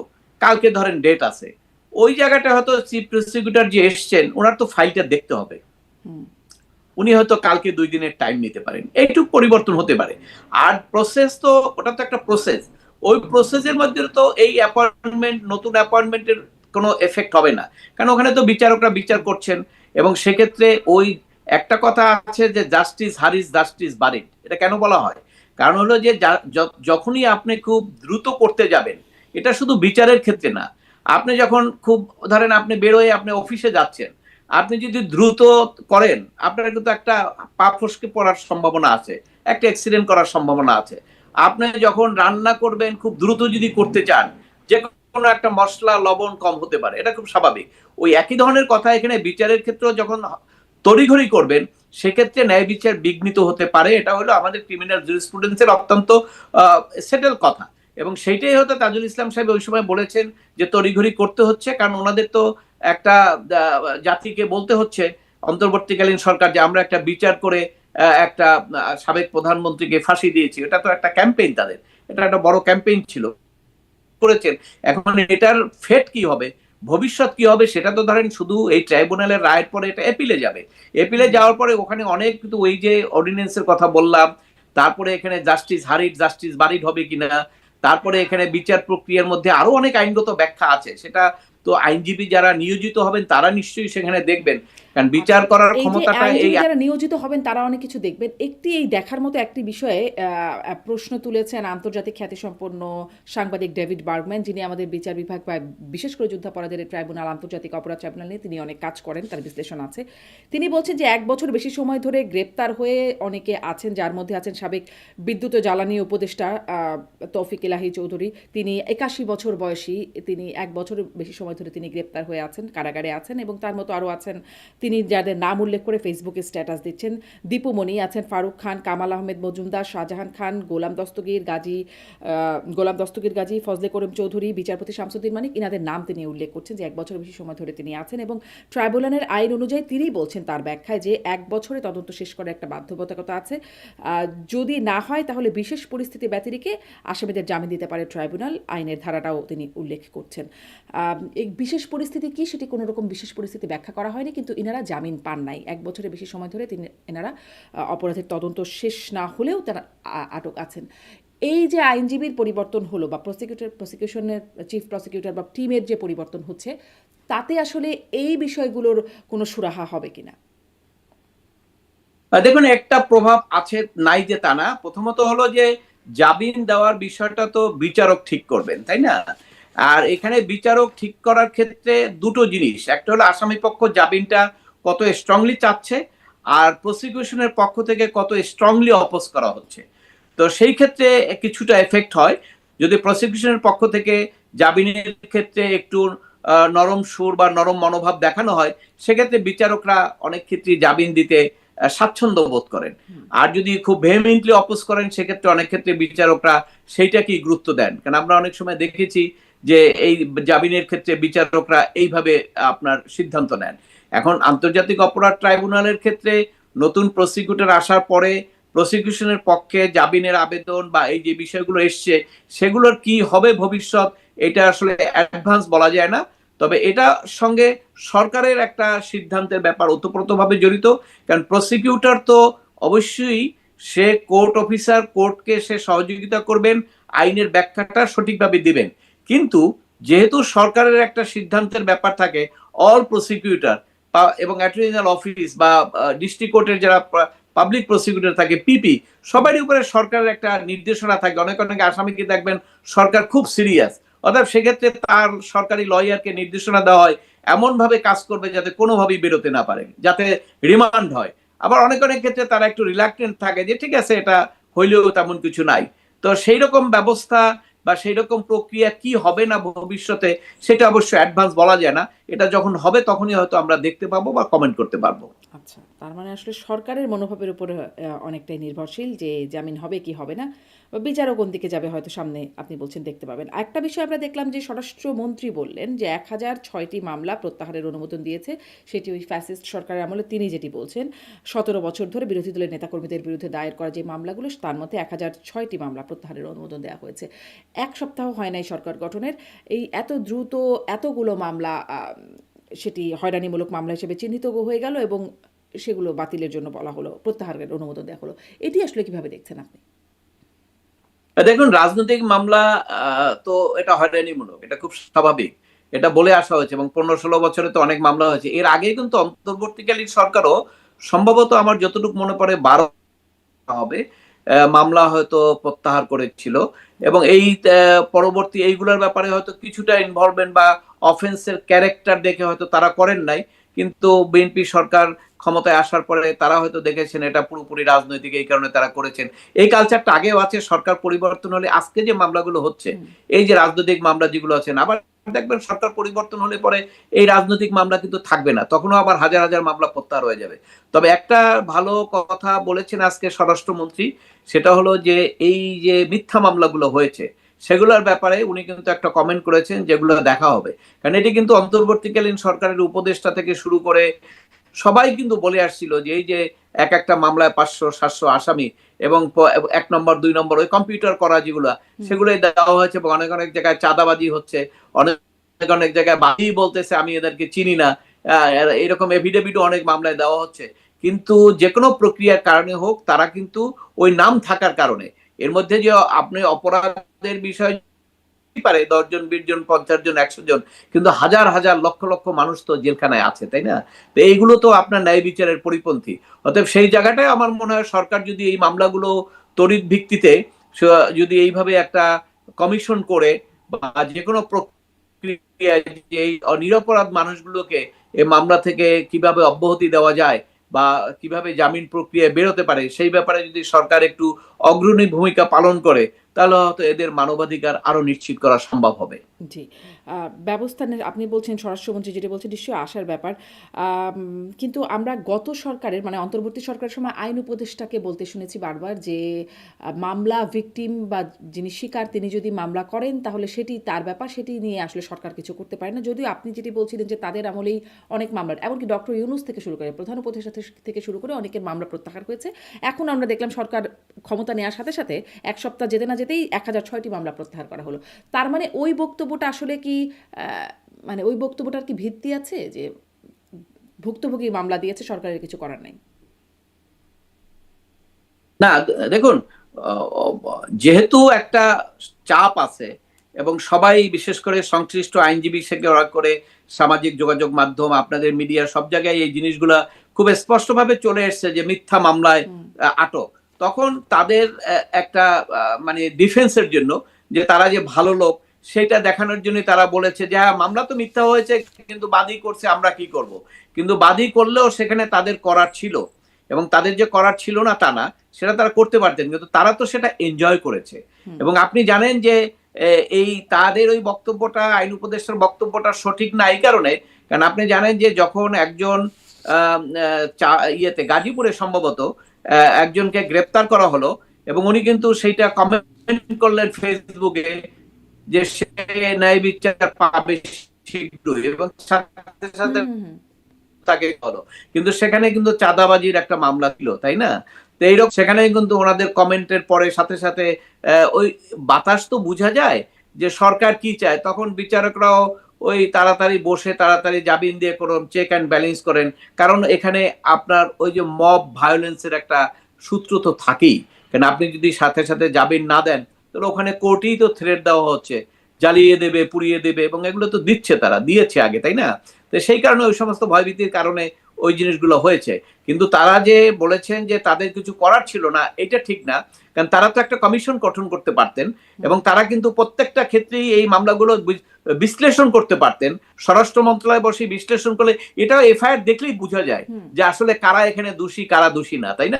কালকে ধরেন ডেট আছে, ওই জায়গাটা হয়তো চিফ প্রসিকিউটর যে এসছেন ওনার তো ফাইলটা দেখতে হবে, উনি হয়তো কালকে 2 দিনের টাইম নিতে পারেন, এইটুকু পরিবর্তন হতে পারে। আর প্রসেস তো ওটা তো একটা প্রসেস, ওই প্রসেসের মধ্যে তো এই অ্যাপয়েন্টমেন্ট, নতুন অ্যাপয়েন্টমেন্টের কোনো এফেক্ট হবে না, কারণ ওখানে তো বিচারকরা বিচার করছেন। এবং সেক্ষেত্রে ওই একটা কথা আছে যে জাস্টিস হারিস জাস্টিস বাড়ি, এটা কেন বলা হয়? কারণ হলো যে যখনই আপনি খুব দ্রুত করতে যাবেন, এটা শুধু বিচারের ক্ষেত্রে না, আপনি যখন খুব ধরেন আপনি বেরোয় আপনি অফিসে যাচ্ছেন, আপনি যদি দ্রুত করেন আপনার কিন্তু একটা পা ফসকে পড়ার সম্ভাবনা আছে, একটা অ্যাক্সিডেন্ট করার সম্ভাবনা আছে। আপনি যখন রান্না করবেন খুব দ্রুত যদি করতে চান, যে কোনো একটা মশলা লবণ কম হতে পারে, এটা খুব স্বাভাবিক। ওই একই ধরনের কথা এখানে বিচারের ক্ষেত্রেও যখন তড়িঘড়ি করবেন, সেক্ষেত্রে ন্যায় বিচার বিঘ্নিত হতে পারে। এটা হলো আমাদের ক্রিমিনাল জুরিসপ্রুডেন্সের অত্যন্ত সেটেল কথা। এবং সেইটাই হয়তো তাজুল ইসলাম সাহেব ওই সময় বলেছেন যে তড়িঘড়ি করতে হচ্ছে, কারণ ওনাদের তো একটা জাতিকে বলতে হচ্ছে, অন্তর্বর্তীকালীন সরকার, যে আমরা একটা বিচার করে একটা সাবেক প্রধানমন্ত্রীকে ফাঁসি দিয়েছি। এটা তো একটা ক্যাম্পেইন, তাদের এটা একটা বড় ক্যাম্পেইন ছিল, করেছেন। এখন এটার ফেট কি হবে, ভবিষ্যৎ কি হবে, সেটা তো ধরেন শুধু এই ট্রাইব্যুনালের রায়ের পরে এটা এপিলে যাবে। এপিলে যাওয়ার পরে ওখানে অনেক কিন্তু ওই যে অর্ডিন্যান্সের কথা বললাম, তারপরে এখানে জাস্টিস হারিট জাস্টিস বারিট হবে কিনা, তারপরে এখানে বিচার প্রক্রিয়ার মধ্যে আরো অনেক আইনগত ব্যাখ্যা আছে, সেটা তো আইনজীবী যারা নিয়োজিত হবেন তারা নিশ্চয়ই সেখানে দেখবেন, কারণ বিচার করার এই যে ক্ষমতাটা এই আইনজীবী যারা নিয়োজিত হবেন তারা অনেক কিছু দেখবেন। একটি এই দেখার মতো একটি বিষয়ে প্রশ্ন তুলেছেন আন্তর্জাতিক খ্যাতিসম্পন্ন সাংবাদিক ডেভিড বার্গম্যান, যিনি আমাদের বিচার বিভাগ বা বিশেষ করে যুদ্ধাপরাধের ট্রাইব্যুনাল, আন্তর্জাতিক অপরাধ ট্রাইব্যুনাল নিয়ে তিনি অনেক কাজ করেন, তার বিশ্লেষণ আছে। তিনি বলছেন যে 1 বছর বেশি সময় ধরে গ্রেপ্তার হয়ে অনেকে আছেন, যার মধ্যে আছেন সাবেক বিদ্যুৎ ও জ্বালানি উপদেষ্টা তৌফিক ইলাহি চৌধুরী। তিনি 81 বছর বয়সী, তিনি 1 বছর বেশি সময় ধরে তিনি গ্রেপ্তার হয়ে আছেন, কারাগারে আছেন। এবং তার মতো আরও আছেন তিনি যাদের নাম উল্লেখ করে ফেসবুকে স্ট্যাটাস দিচ্ছেন, দীপু মনি আছেন, ফারুক খান, কামাল আহমেদ মজুমদার, শাহজাহান খান, গোলাম দস্তগীর গাজী, ফজলে করিম চৌধুরী, বিচারপতি শামসুদ্দিন মানিক, ইনাদের নাম তিনি উল্লেখ করছেন যে 1 বছরের বেশি সময় ধরে তিনি আছেন। এবং ট্রাইব্যুনালের আইন অনুযায়ী তিনি বলছেন তার ব্যাখ্যায় যে 1 বছরে তদন্ত শেষ করার একটা বাধ্যবাধকতা আছে। যদি না হয় তাহলে বিশেষ পরিস্থিতি ব্যতিরেকে আসামিদের জামিন দিতে পারে ট্রাইব্যুনাল, আইনের ধারাটাও তিনি উল্লেখ করছেন। এই বিশেষ পরিস্থিতি কি, সেটি কোনো রকম বিশেষ পরিস্থিতি ব্যাখ্যা করা হয়নি, কিন্তু ইনারা জামিন পান নাই। 1 বছরের বেশি সময় ধরে এনারা অপরাধের তদন্ত শেষ না হলেও তারা আটক আছেন। এই যে আইনজীবীর পরিবর্তন হলো বা প্রসিকিউশনের চিফ প্রসিকিউটর বা টিমের যে পরিবর্তন হচ্ছে, তাতে আসলে এই বিষয়গুলোর কোনো সুরাহা হবে কিনা? দেখুন, একটা প্রভাব আছে, নাই যে তা না। প্রথমত হলো যে জামিন দেওয়ার বিষয়টা তো বিচারক ঠিক করবেন, তাই না? আর এখানে বিচারক ঠিক করার ক্ষেত্রে দুটো জিনিস, একটা হলো আসামি পক্ষ জামিনটা কত স্ট্রংলি চাচ্ছে, আর প্রসিকিউশনের পক্ষ থেকে কত স্ট্রংলি অপোজ করা হচ্ছে। তো সেই ক্ষেত্রে কিছুটা এফেক্ট হয়। যদি প্রসিকিউশনের পক্ষ থেকে জামিনের ক্ষেত্রে একটু নরম সুর বা নরম মনোভাব দেখানো হয়, সেক্ষেত্রে বিচারকরা অনেক ক্ষেত্রে জামিন দিতে স্বাচ্ছন্দ্য বোধ করেন। আর যদি খুব ভেহেমেন্টলি অপোজ করেন, সেক্ষেত্রে অনেক ক্ষেত্রে বিচারকরা সেইটাকেই গুরুত্ব দেন। কারণ আমরা অনেক সময় দেখেছি যে এই জামিনের ক্ষেত্রে বিচারকরা এইভাবে আপনার সিদ্ধান্ত নেন। এখন আন্তর্জাতিক অপরাধ ট্রাইব্যুনালের ক্ষেত্রে নতুন প্রসিকিউটর আসার পরে প্রসিকিউশনের পক্ষে জামিনের আবেদন বা এই যে বিষয়গুলো এসছে, সেগুলোর কি হবে ভবিষ্যৎ, এটা আসলে অ্যাডভান্স বলা যায় না। তবে এটা সঙ্গে সরকারের একটা সিদ্ধান্তের ব্যাপার ওতপ্রোতভাবে জড়িত। কারণ প্রসিকিউটর তো অবশ্যই সে কোর্ট অফিসার, কোর্টকে সে সহযোগিতা করবেন, আইনের ব্যাখ্যাটা সঠিকভাবে দিবেন। কিন্তু যেহেতু সরকারের একটা সিদ্ধান্তের ব্যাপার থাকে, অল প্রসিকিউটর এবং অ্যাটর্নি জেনারেল অফিস বা ডিস্ট্রিক্ট কোর্টের যারা পাবলিক প্রসিকিউটর থাকে, পিপি, সবারই উপরে সরকারের একটা নির্দেশনা থাকে। অনেক অনেক আসামিকে দেখবেন সরকার খুব সিরিয়াস, অর্থাৎ সেক্ষেত্রে তার সরকারি লয়ারকে নির্দেশনা দেওয়া হয় এমন ভাবে কাজ করবে যাতে কোনোভাবেই বেরোতে না পারে, যাতে রিমান্ড হয়। আবার অনেক অনেক ক্ষেত্রে তারা একটু রিলাক্টেন্ট থাকে যে ঠিক আছে এটা হইলেও তেমন কিছু নাই। তো সেই রকম ব্যবস্থা বা সেই রকম প্রক্রিয়া কি হবে না ভবিষ্যতে, সেটা অবশ্য অ্যাডভান্স বলা যায় না। এটা যখন হবে তখনই হয়তো আমরা দেখতে পাবো বা কমেন্ট করতে পারবো। আচ্ছা, তার মানে আসলে সরকারের মনোভাবের উপরে অনেকটাই নির্ভরশীল যে জামিন হবে কি হবে না, বা বিচারও কোন দিকে যাবে হয়তো সামনে আপনি বলছেন দেখতে পাবেন। একটা বিষয় আমরা দেখলাম যে স্বরাষ্ট্রমন্ত্রী বললেন যে 1006টি মামলা প্রত্যাহারের অনুমোদন দিয়েছে, সেটি ওই ফ্যাসিস্ট সরকারের আমলে তিনি যেটি বলছেন 17 বছর ধরে বিরোধী দলের নেতাকর্মীদের বিরুদ্ধে দায়ের করা যে মামলাগুলো তার মধ্যে 1006টি মামলা প্রত্যাহারের অনুমোদন দেওয়া হয়েছে। এক সপ্তাহ হয় নাই সরকার গঠনের, এই এত দ্রুত এতগুলো মামলা সেটি হয়রানিমূলক মামলা হিসেবে চিহ্নিত হয়ে গেল এবং সেগুলো বাতিলের জন্য বলা হলো, প্রত্যাহারের অনুমোদন দেওয়া হলো। এটি আসলে কিভাবে দেখছেন আপনি? দেখুন, রাজনৈতিক মামলা তো এটা হয়রানিমূলক, এটা খুব স্বাভাবিক, এটা বলে আসা হয়েছে এবং 15-16 বছরে তো অনেক মামলা হয়েছে। এর আগে কিন্তু অন্তর্বর্তীকালীন সরকারও সম্ভবত আমার যতটুকু মনে পড়ে 12 হবে মামলা হয়তো প্রত্যাহার করেছিল এবং এই পরবর্তী এইগুলোর ব্যাপারে হয়তো কিছুটা ইনভলভমেন্ট বা অফেন্সের ক্যারেক্টার দেখে হয়তো তারা করেন নাই, কিন্তু বিএনপি সরকার ক্ষমতায় আসার পরে তারা হয়তো দেখেছেন এটা পুরোপুরি রাজনৈতিক, এই কারণে তারা করেছেন। এই কালচারটা আগেও আছে, সরকার পরিবর্তন হলে আজকে যে মামলাগুলো হচ্ছে, এই যে রাজনৈতিক মামলা যেগুলো আছেন, আবার দেখবেন সরকার পরিবর্তন হলে পরে এই রাজনৈতিক মামলা কিন্তু থাকবে না, তখনও আবার হাজার হাজার মামলা প্রত্যাহার হয়ে যাবে। তবে একটা ভালো কথা বলেছেন আজকে স্বরাষ্ট্রমন্ত্রী, সেটা হলো যে এই যে মিথ্যা মামলাগুলো হয়েছে সেগুলোর ব্যাপারে উনি কিন্তু একটা কমেন্ট করেছেন যেগুলো দেখা হবে। কারণ এটি কিন্তু অন্তর্বর্তীকালীন সরকারের উপদেষ্টা থেকে শুরু করে সবাই কিন্তু বলে আসছিল যে এই যে এক একটা মামলায় 500-700 আসামি এবং 1 নম্বর 2 নম্বর ওই কম্পিউটার করা যেগুলো, সেগুলোই দেওয়া হয়েছে এবং অনেক অনেক জায়গায় চাঁদাবাজি হচ্ছে, অনেক অনেক জায়গায় বাদী বলতেছে আমি এদেরকে চিনি না, এরকম এফিডেভিটও অনেক মামলায় দেওয়া হচ্ছে। কিন্তু যে কোনো প্রক্রিয়ার কারণে হোক, তারা কিন্তু ওই নাম থাকার কারণে, এর মধ্যে যে আপনি অপরাধের বিষয় পারে 10 জন 20 জন 50 জন 100 জন, কিন্তু হাজার হাজার লক্ষ লক্ষ মানুষ তো জেলখানায় আছে, তাই না? তো এইগুলো তো আপনার ন্যায় বিচারের পরিপন্থী। অতএব সেই জায়গাটায় আমার মনে হয় সরকার যদি এই মামলাগুলো তড়িৎ ভিত্তিতে যদি এইভাবে একটা কমিশন করে বা যে কোনো প্রক্রিয়ায় যে এই নিরপরাধ মানুষগুলোকে এই মামলা থেকে কিভাবে অব্যাহতি দেওয়া যায় বা কিভাবে জামিন প্রক্রিয়ায় বেরোতে পারে, সেই ব্যাপারে যদি সরকার একটু অগ্রণী ভূমিকা পালন করে, তাহলে হয়তো এদের মানবাধিকার আরো নিশ্চিত করা সম্ভব হবে। জি। ব্যবস্থা আপনি বলছেন স্বরাষ্ট্রমন্ত্রী যেটি বলছেন নিশ্চয়ই আশার ব্যাপার। কিন্তু আমরা গত সরকারের মানে অন্তর্বর্তী সরকারের সময় আইন উপদেষ্টাকে বলতে শুনেছি বারবার যে মামলা ভিকটিম বা যিনি শিকার তিনি যদি মামলা করেন তাহলে সেটি তার ব্যাপার, সেটি নিয়ে আসলে সরকার কিছু করতে পারে না। যদিও আপনি যেটি বলছিলেন যে তাদের আমলেই অনেক মামলা, এমনকি ডক্টর ইউনূস থেকে শুরু করে প্রধান উপদেষ্টা থেকে শুরু করে অনেকের মামলা প্রত্যাহার হয়েছে। এখন আমরা দেখলাম সরকার ক্ষমতা নেওয়ার সাথে সাথে 1 সপ্তাহ যেতে না যেতেই 1006টি মামলা প্রত্যাহার করা হলো। তার মানে ওই বক্তব্যটা আসলে কি মানে ওই বক্তব্যটার কি ভিত্তি আছে যে ভুক্তভোগী মামলা দিয়েছে সরকারের কিছু করার নাই? না, দেখুন, যেহেতু একটা চাপ আছে এবং সবাই বিশেষ করে সংশ্লিষ্ট আইনজীবী থেকে করে সামাজিক যোগাযোগ মাধ্যম, আপনাদের মিডিয়া, সব জায়গায় এই জিনিসগুলা খুব স্পষ্টভাবে চলে এসছে যে মিথ্যা মামলায় আটক, তখন তাদের একটা মানে ডিফেন্সের জন্য যে তারা যে ভালো লোক সেটা দেখানোর জন্য তারা বলেছে যে হ্যাঁ মামলা তো মিথ্যা হয়েছে কিন্তু বাদী করছে, আমরা কি করব। কিন্তু বাদী করলেও সেখানে তাদের করার ছিল, এবং তাদের যে করার ছিল না তা না, সেটা তারা করতে পারতেন, কিন্তু তারা তো সেটা এনজয় করেছে। এবং আপনি জানেন যে এই তাদের ওই বক্তব্যটা, আইন উপদেষ্টার বক্তব্যটা সঠিক না এই কারণে, কারণ আপনি জানেন যে যখন একজন ইয়েতে গাজীপুরে সম্ভবত একজনকে গ্রেপ্তার করা হলো এবং উনি কিন্তু সেইটা কমেন্ট করলেন ফেসবুকে যে সে ন্যায় বিচার পাবে শীঘ্রই, এবং সাথে সাথে তাকে হলো, কিন্তু সেখানে কিন্তু চাঁদাবাজির একটা মামলা ছিল, তাই না? তো এইরকম সেখানে কিন্তু ওনাদের কমেন্টের পরে সাথে সাথে ওই বাতাস তো বোঝা যায় যে সরকার কি চায়, তখন বিচারকরাও ওই তাড়াতাড়ি বসে তাড়াতাড়ি জামিন দিয়ে কোনো চেক অ্যান্ড ব্যালেন্স করেন, কারণ এখানে আপনার ওই যে মব ভায়োলেন্সের একটা সূত্র তো থাকেই। কারণ আপনি যদি সাথে সাথে জামিন না দেন তাহলে ওখানে কোর্টেই তো থ্রেট দেওয়া হচ্ছে, জ্বালিয়ে দেবে, পুড়িয়ে দেবে, এবং এগুলো তো দিচ্ছে, তারা দিয়েছে আগে, তাই না? তো সেই কারণে ওই সমস্ত ভয়ভীতির কারণে ওই জিনিসগুলো হয়েছে। কিন্তু তারা যে বলেছেন যে তাদের কিছু করার ছিল না, এটা ঠিক না, কারণ তারা তো একটা কমিশন গঠন করতে পারতেন এবং তারা কিন্তু প্রত্যেকটা ক্ষেত্রেই এই মামলাগুলো বিশ্লেষণ করতে পারতেন। স্বরাষ্ট্র মন্ত্রণালয় বসে বিশ্লেষণ করলে এটাও এফআইআর দেখলেই বোঝা যায় যে আসলে কারা এখানে দোষী কারা দোষী না, তাই না?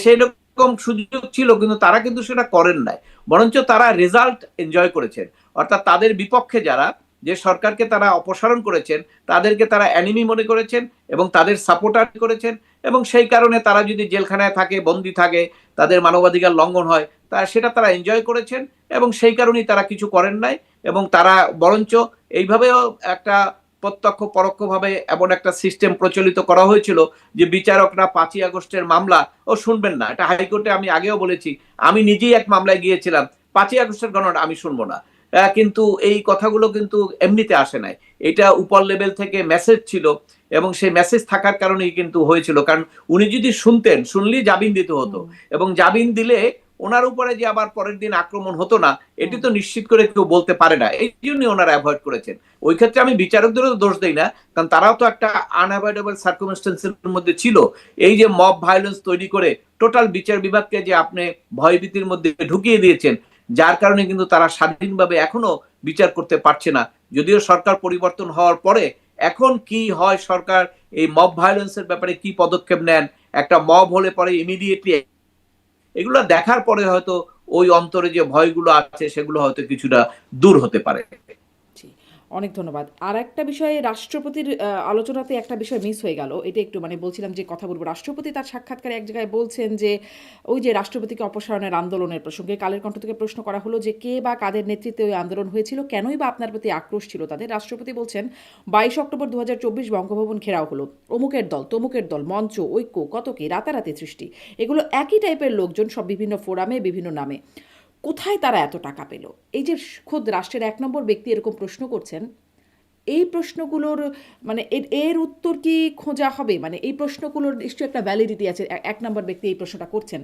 সেই রকম সুযোগ ছিল, কিন্তু তারা কিন্তু সেটা করেন নাই, বরঞ্চ তারা রেজাল্ট এনজয় করেছেন। অর্থাৎ তাদের বিপক্ষে যারা যে সরকারকে তারা অপসারণ করেছেন তাদেরকে তারা অ্যানিমি মনে করেছেন এবং তাদের সাপোর্টার করেছেন, এবং সেই কারণে তারা যদি জেলখানায় থাকে, বন্দি থাকে, তাদের মানবাধিকার লঙ্ঘন হয়, সেটা তারা এনজয় করেছেন এবং সেই কারণেই তারা কিছু করেন নাই। এবং তারা বরঞ্চ এইভাবেও একটা প্রত্যক্ষ পরোক্ষভাবে এমন একটা সিস্টেম প্রচলিত করা হয়েছিল যে বিচারকরা 5ই আগস্টের মামলা শুনবেন না। এটা হাইকোর্টে আমি আগেও বলেছি, আমি নিজেই এক মামলায় গিয়েছিলাম, 5ই আগস্টের গণনা আমি শুনবো না। কিন্তু এই কথাগুলো কিন্তু এমনিতে আসে নাই, এটা উপর লেভেল থেকে মেসেজ ছিল এবং সেই মেসেজ থাকার কারণেই কিন্তু হয়েছিল। কারণ উনি যদি শুনলেই জামিন দিতে হতো, এবং জামিন দিলে ওনার উপরে যে আবার পরের দিন আক্রমণ হতো না, এটি তো নিশ্চিত করে কেউ বলতে পারে না। এই জন্যই ওনারা অ্যাভয়েড করেছেন। ওই ক্ষেত্রে আমি বিচারকদেরও দোষ দেই না, কারণ তারাও তো একটা আনঅ্যাভয়েডেবল সার্কামস্টেন্সের মধ্যে ছিল। এই যে মব ভায়োলেন্স তৈরি করে টোটাল বিচার বিভাগকে যে আপনি ভয়ভীতির মধ্যে ঢুকিয়ে দিয়েছেন, যার কারণে কিন্তু তারা স্বাধীনভাবে এখনো বিচার করতে পারছে না। যদিও সরকার পরিবর্তন হওয়ার পরে এখন কি হয়, সরকার এই মব ভায়োলেন্সের ব্যাপারে কি পদক্ষেপ নেন, একটা মব হলে পরে ইমিডিয়েটলি এগুলো দেখার পরে হয়তো ওই অন্তরে যে ভয়গুলো আছে সেগুলো হয়তো কিছুটা দূর হতে পারে। অনেক ধন্যবাদ। আর একটা বিষয়ে রাষ্ট্রপতির আলোচনাতে একটা বিষয় মিস হয়ে গেল, এটা একটু মানে বলছিলাম যে কথা বলবো। রাষ্ট্রপতি তার সাক্ষাৎকারে এক জায়গায় বলছেন যে ওই যে রাষ্ট্রপতিকে অপসারণের আন্দোলনের প্রসঙ্গে কালের কণ্ঠ থেকে প্রশ্ন করা হলো যে কে বা কাদের নেতৃত্বে ওই আন্দোলন হয়েছিল, কেনই বা আপনার প্রতি আক্রোশ ছিল তাদের। রাষ্ট্রপতি বলছেন 22 অক্টোবর 2024 বঙ্গভবন ঘেরাও হলো, অমুকের দল তমুকের দল, মঞ্চ, ঐক্য, কত কি, রাতারাতি সৃষ্টি, এগুলো একই টাইপের লোকজন, সব বিভিন্ন ফোরামে বিভিন্ন নামে। কোথায় তারা এত টাকা পেল? এই যে খোদ রাষ্ট্রের 1 নম্বর ব্যক্তি এরকম প্রশ্ন করছেন, এই প্রশ্নগুলোর মানে এর উত্তর কি খোঁজা হবে? মানে এই প্রশ্নগুলোর নিশ্চয়ই একটা ভ্যালিডিটি আছে। 1 নম্বর ব্যক্তি এই প্রশ্নটা করছেন,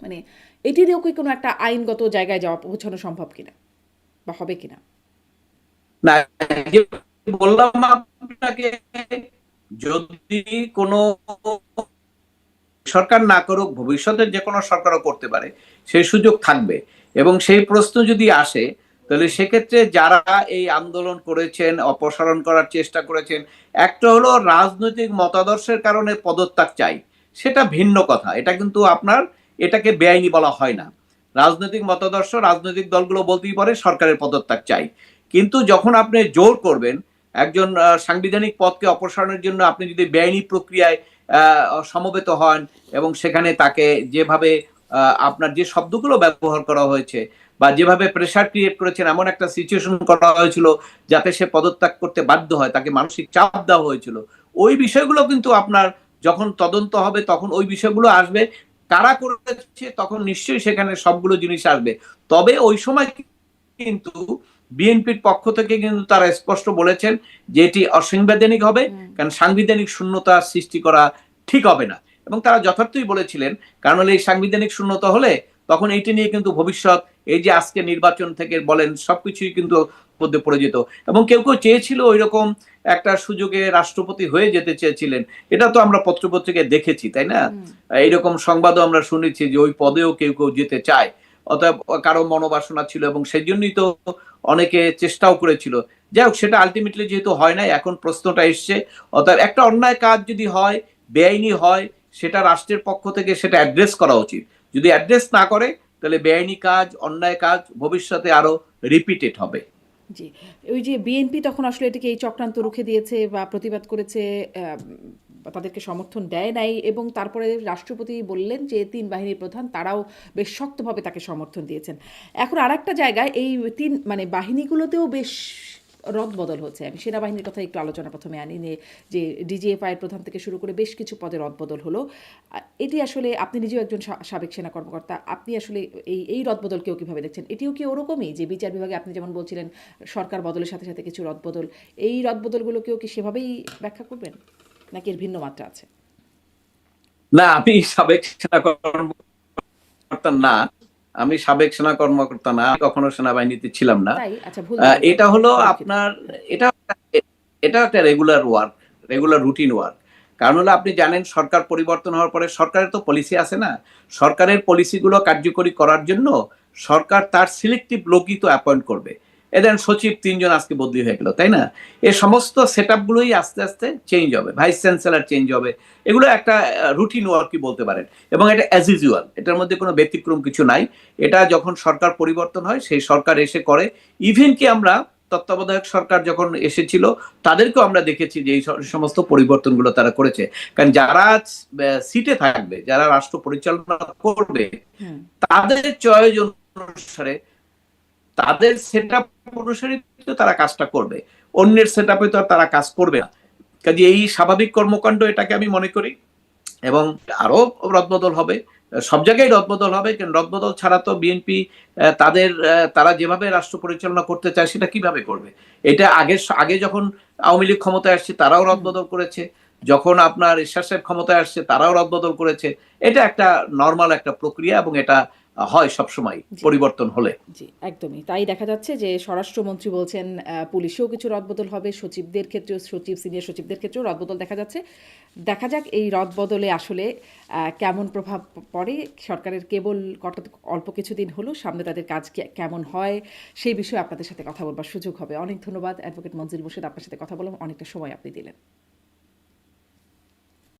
মানে এটিরও কি কোনো একটা আইনগত জায়গায় যাওয়া পৌঁছানো সম্ভব কিনা বা হবে কিনা? না, যে বললাম আপনাকে, যদি কোনো সরকার না করুক, ভবিষ্যতের যে কোনো সরকারও করতে পারে, সেই সুযোগ থাকবে। এবং সেই প্রশ্ন যদি আসে, তাহলে সেক্ষেত্রে যারা এই আন্দোলন করেছেন, অপসারণ করার চেষ্টা করেছেন, একটা হলো রাজনৈতিক মতাদর্শের কারণে পদত্যাগ চাই, সেটা ভিন্ন কথা। এটা কিন্তু আপনার এটাকে বেআইনি বলা হয় না। রাজনৈতিক মতাদর্শ রাজনৈতিক দলগুলো বলতেই পারে সরকারের পদত্যাগ চাই। কিন্তু যখন আপনি জোর করবেন একজন সাংবিধানিক পদকে অপসারণের জন্য, আপনি যদি বেআইনি প্রক্রিয়ায় সমবেত হন এবং সেখানে তাকে যেভাবে আপনার যে শব্দগুলো ব্যবহার করা হয়েছে বা যেভাবে প্রেসার ক্রিয়েট করেছেন, এমন একটা সিচুয়েশন করা হয়েছিল যাতে সে পদত্যাগ করতে বাধ্য হয়, তাকে মানসিক চাপ দেওয়া হয়েছিল, ওই বিষয়গুলো কিন্তু আপনার যখন তদন্ত হবে তখন ওই বিষয়গুলো আসবে। কারা করেছে তখন নিশ্চয়ই সেখানে সবগুলো জিনিস আসবে। তবে ওই সময় কিন্তু বিএনপির পক্ষ থেকে কিন্তু তারা স্পষ্ট বলেছেন যে এটি অসাংবিধানিক হবে, কারণ সাংবিধানিক শূন্যতা সৃষ্টি করা ঠিক হবে না। এবং তারা যথার্থই বলেছিলেন, কারণ এই সাংবিধানিক শূন্যতা হলে তখন এইটি নিয়ে কিন্তু ভবিষ্যৎ এই যে আজকে নির্বাচন থেকে বলেন সবকিছুই কিন্তু মধ্যে পড়ে যেত। এবং কেউ কেউ চেয়েছিল ওই রকম একটা সুযোগে রাষ্ট্রপতি হয়ে যেতে চেয়েছিলেন, এটা তো আমরা পত্রপত্রিকায় দেখেছি, তাই না? এইরকম সংবাদও আমরা শুনেছি যে ওই পদেও কেউ কেউ যেতে চায়, অতএব কারো মনোবাসনা ছিল এবং সেই জন্যই তো অনেকে চেষ্টাও করেছিল। যাই হোক, সেটা আলটিমেটলি যেহেতু হয় নাই, এখন প্রশ্নটা এসছে। অতএব একটা অন্যায় কাজ যদি হয়, বেআইনি হয়, সেটা রাষ্ট্রের পক্ষ থেকে সেটা অ্যাড্রেস করা উচিত। যদি অ্যাড্রেস না করে, তাহলে বেআইনি কাজ, অন্যায় কাজ ভবিষ্যতে আরো রিপিটেড হবে। জি, ওই যে বিএনপি তখন আসলে এটাকে এই চক্রান্ত রুখে দিয়েছে বা প্রতিবাদ করেছে, তাদেরকে সমর্থন দেয় নাই, এবং তারপরে রাষ্ট্রপতি বললেন যে 3 বাহিনীর প্রধান তারাও বেশ শক্তভাবে তাকে সমর্থন দিয়েছেন। এখন আর একটা জায়গায় এই 3 মানে বাহিনীগুলোতেও বেশ রদবদল হচ্ছে। আমি সেনাবাহিনীর কথা একটু আলোচনা প্রথমে আনি, যে ডিজিএফআই এর প্রধান থেকে শুরু করে বেশ কিছু পদে রদবদল হলো। এটি আসলে আপনি নিজেও একজন সাবেক সেনা কর্মকর্তা, আপনি আসলে এই রদবদলকেও কীভাবে দেখছেন? এটিও কি ওরকমই যে বিচার বিভাগে আপনি যেমন বলছিলেন সরকার বদলের সাথে সাথে কিছু রদবদল, এই রদবদলগুলোকেও কি সেভাবেই ব্যাখ্যা করবেন, নাকি এর ভিন্ন মাত্রা আছে? না, আমি সাবেক সেনা কর্মকর্তা না, আমি সাবেক সেনা কর্মকর্তা না, কখনো সেনাবাহিনীতে ছিলাম না। তাই? আচ্ছা, ভুল। এটা হলো আপনার, এটা এটা একটা regular work, regular routine work. কারণ হলো আপনি জানেন সরকার পরিবর্তন হওয়ার পরে সরকারের তো পলিসি আছে না, সরকারের পলিসিগুলো কার্যকরী করার জন্য সরকার তার সিলেক্টিভ লোকই তো অ্যাপয়েন্ট করবে। এদের সচিব 3 জন আজকে বদলি হয়ে গেল, তাই না? এই সমস্ত সেট আপগুলোই আস্তে আস্তে চেঞ্জ হবে, ভাইস চ্যান্সেলর চেঞ্জ হবে, এগুলো একটা রুটিন ওয়ার্কই বলতে পারেন। এবং এটা অ্যাজ ইউজুয়াল, এটার মধ্যে কোনো ব্যতিক্রম কিছু নাই। এটা যখন সরকার পরিবর্তন হয় সেই সরকার এসে করে। ইভেন কি আমরা তত্ত্বাবধায়ক সরকার যখন এসেছিল তাদেরকেও আমরা দেখেছি যে এই সমস্ত পরিবর্তনগুলো তারা করেছে। কারণ যারা সিটে থাকবে, যারা রাষ্ট্র পরিচালনা করবে, হুম, তাদের চয়েস অনুসারে, তাদের সেট আপ অনুসারে তো তারা কাজটা করবে, অন্যের সেট আপে তো আর তারা কাজ করবে না। কাজে এই স্বাভাবিক কর্মকাণ্ড এটাকে আমি মনে করি। এবং আরো রদবদল হবে, সব জায়গায় রদবদল হবে, কারণ রদবদল ছাড়া তো বিএনপি তারা যেভাবে রাষ্ট্র পরিচালনা করতে চায় সেটা কিভাবে করবে। এটা আগে যখন আওয়ামী লীগ ক্ষমতায় আসছে তারাও হুম। রদবদল করেছে, যখন আপনার এরশাদ সাহেব ক্ষমতায় আসছে তারাও রদবদল করেছে। এটা একটা নর্মাল একটা প্রক্রিয়া এবং এটা হয় সবসময় জি, পরিবর্তন হলে। জি, একদমই তাই। দেখা যাচ্ছে যে স্বরাষ্ট্রমন্ত্রী বলছেন পুলিশেও কিছু রদবদল হবে, সচিবদের ক্ষেত্রেও, সিনিয়র সচিবদের ক্ষেত্রেও রদবদল দেখা যাচ্ছে। দেখা যাক এই রদবদলে আসলে কেমন প্রভাব পড়ে। সরকারের কেবল অল্প কিছুদিন হলো, সামনে তাদের কাজ কেমন হয় সেই বিষয়ে আপনাদের সাথে কথা বলবার সুযোগ হবে। অনেক ধন্যবাদ অ্যাডভোকেট মনজিল মোর্শেদ, আপনার সাথে কথা বললাম, অনেকটা সময় আপনি দিলেন।